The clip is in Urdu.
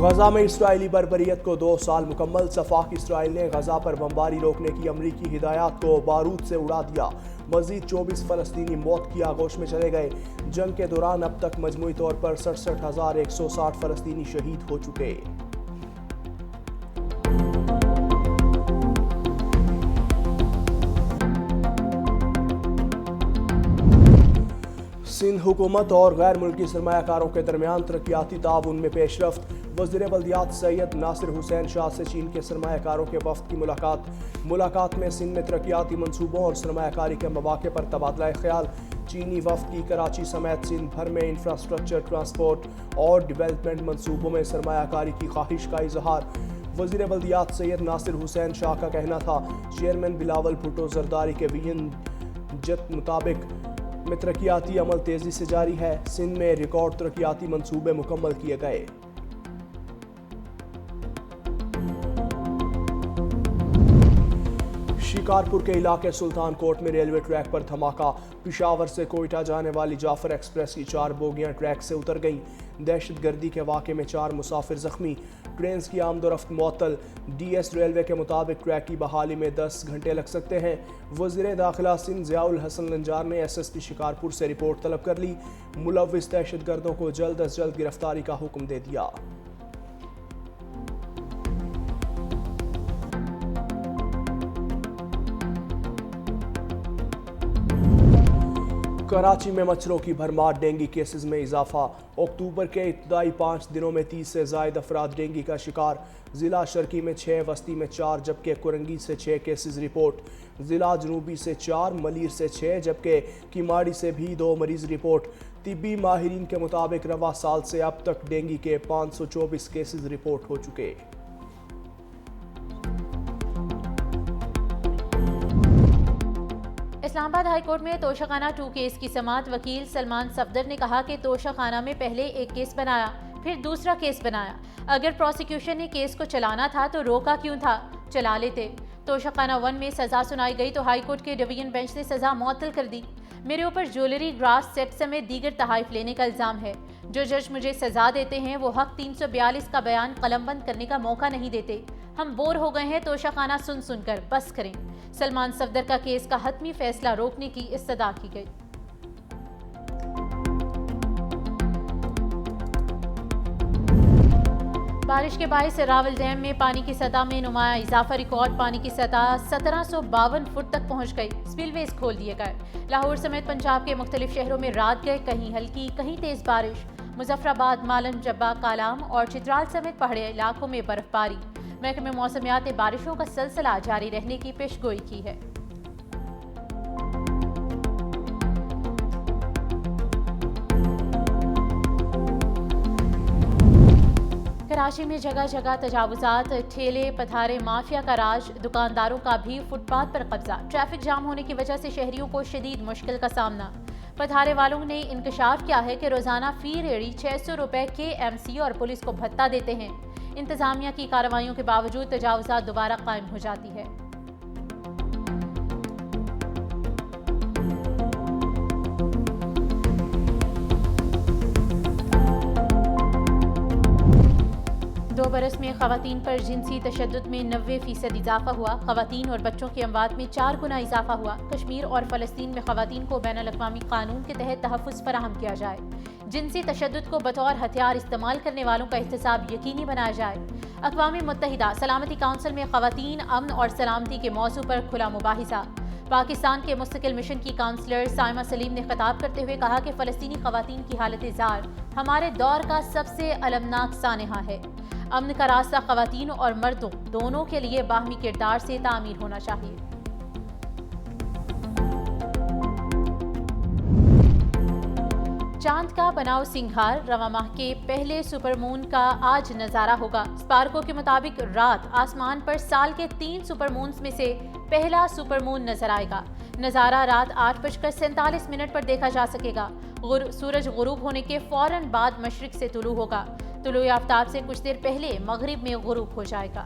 غزہ میں اسرائیلی بربریت کو 2 سال مکمل۔ صفاق اسرائیل نے غزہ پر بمباری روکنے کی امریکی ہدایات کو بارود سے اڑا دیا۔ مزید 24 فلسطینی موت کی آغوش میں چلے گئے۔ جنگ کے دوران اب تک مجموعی طور پر 67,160 فلسطینی شہید ہو چکے۔ سندھ حکومت اور غیر ملکی سرمایہ کاروں کے درمیان ترقیاتی تعاون میں پیش رفت۔ وزیر بلدیات سید ناصر حسین شاہ سے چین کے سرمایہ کاروں کے وفد کی ملاقات میں سندھ میں ترقیاتی منصوبوں اور سرمایہ کاری کے مواقع پر تبادلہ خیال۔ چینی وفد کی کراچی سمیت سندھ بھر میں انفراسٹرکچر، ٹرانسپورٹ اور ڈیولپمنٹ منصوبوں میں سرمایہ کاری کی خواہش کا اظہار۔ وزیر بلدیات سید ناصر حسین شاہ کا کہنا تھا، چیئرمین بلاول بھٹو زرداری کے ویژن جت مطابق میں ترقیاتی عمل تیزی سے جاری ہے۔ سندھ میں ریکارڈ ترقیاتی منصوبے مکمل کیے گئے۔ شکارپور کے علاقے سلطان کوٹ میں ریلوے ٹریک پر دھماکہ۔ پشاور سے کوئٹہ جانے والی جعفر ایکسپریس کی 4 بوگیاں ٹریک سے اتر گئیں۔ دہشت گردی کے واقعے میں 4 مسافر زخمی۔ ٹرینز کی آمد و رفت معطل۔ ڈی ایس ریلوے کے مطابق ٹریک کی بحالی میں 10 گھنٹے لگ سکتے ہیں۔ وزیر داخلہ سندھ ضیاء الحسن نجار نے ایس ایس پی شکارپور سے رپورٹ طلب کر لی۔ ملوث دہشت گردوں کو جلد از جلد گرفتاری کا حکم دے دیا۔ کراچی میں مچھروں کی بھرمار، ڈینگی کیسز میں اضافہ۔ اکتوبر کے ابتدائی 5 دنوں میں 30 سے زائد افراد ڈینگی کا شکار۔ ضلع شرقی میں 6، وسطی میں 4 جبکہ کرنگی سے 6 کیسز رپورٹ۔ ضلع جنوبی سے 4، ملیر سے 6 جبکہ کیماڑی سے بھی 2 مریض رپورٹ۔ طبی ماہرین کے مطابق رواں سال سے اب تک ڈینگی کے 524 کیسز رپورٹ ہو چکے۔ اسلام آباد ہائی کورٹ میں توشہ خانہ 2 کیس کی سماعت۔ وکیل سلمان صفدر نے کہا کہ توشہ خانہ میں پہلے ایک کیس بنایا، پھر دوسرا کیس بنایا۔ اگر پروسیکیوشن نے کیس کو چلانا تھا تو روکا کیوں تھا؟ چلا لیتے۔ توشہ خانہ 1 میں سزا سنائی گئی تو ہائی کورٹ کے ڈویژن بینچ نے سزا معطل کر دی۔ میرے اوپر جویلری، گراس سیٹ سمیت دیگر تحائف لینے کا الزام ہے۔ جو جج مجھے سزا دیتے ہیں وہ حق 342 کا بیان قلم بند کرنے کا موقع نہیں دیتے۔ ہم بور ہو گئے ہیں توشہ خانہ سن کر، بس کریں۔ سلمان صفدر کا کیس کا حتمی فیصلہ روکنے کی استدعا کی گئی۔ بارش کے باعث راول ڈیم میں پانی کی سطح میں نمایاں اضافہ ریکارڈ۔ پانی کی سطح 1752 فٹ تک پہنچ گئی۔ سپل ویز کھول دیے گئے۔ لاہور سمیت پنجاب کے مختلف شہروں میں رات گئے، کہیں ہلکی کہیں تیز بارش۔ مظفر آباد، مالن، جبہ، کالام اور چترال سمیت پہاڑی علاقوں میں برف باری۔ محکمہ موسمیات نے بارشوں کا سلسلہ جاری رہنے کی پیشگوئی کی ہے۔ کراچی میں جگہ جگہ تجاوزات، ٹھیلے پتھارے مافیا کا راج، دکانداروں کا بھی فٹ پاتھ پر قبضہ۔ ٹریفک جام ہونے کی وجہ سے شہریوں کو شدید مشکل کا سامنا۔ پتھارے والوں نے انکشاف کیا ہے کہ روزانہ فی ریڑھی 600 روپے KMC اور پولیس کو بھتہ دیتے ہیں۔ انتظامیہ کی کارروائیوں کے باوجود تجاوزات دوبارہ قائم ہو جاتی ہے۔ دو برس میں خواتین پر جنسی تشدد میں 90% اضافہ ہوا۔ خواتین اور بچوں کی اموات میں 4 گنا اضافہ ہوا۔ کشمیر اور فلسطین میں خواتین کو بین الاقوامی قانون کے تحت تحفظ فراہم کیا جائے۔ جنسی تشدد کو بطور ہتھیار استعمال کرنے والوں کا احتساب یقینی بنایا جائے۔ اقوام متحدہ سلامتی کونسل میں خواتین، امن اور سلامتی کے موضوع پر کھلا مباحثہ۔ پاکستان کے مستقل مشن کی کونسلر سائمہ سلیم نے خطاب کرتے ہوئے کہا کہ فلسطینی خواتین کی حالت زار ہمارے دور کا سب سے المناک سانحہ ہے۔ امن کا راستہ خواتین اور مردوں دونوں کے لیے باہمی کردار سے تعمیر ہونا چاہیے۔ چاند کا بناؤ سنگھار، رواں ماہ کے پہلے سپر مون کا آج نظارہ ہوگا۔ اسپارکو کے مطابق رات آسمان پر سال کے 3 سپر مونز میں سے پہلا سپر مون نظر آئے گا۔ نظارہ رات 8:47 پر دیکھا جا سکے گا۔ سورج غروب ہونے کے فوراً بعد مشرق سے طلوع ہوگا۔ طلوع آفتاب سے کچھ دیر پہلے مغرب میں غروب ہو جائے گا۔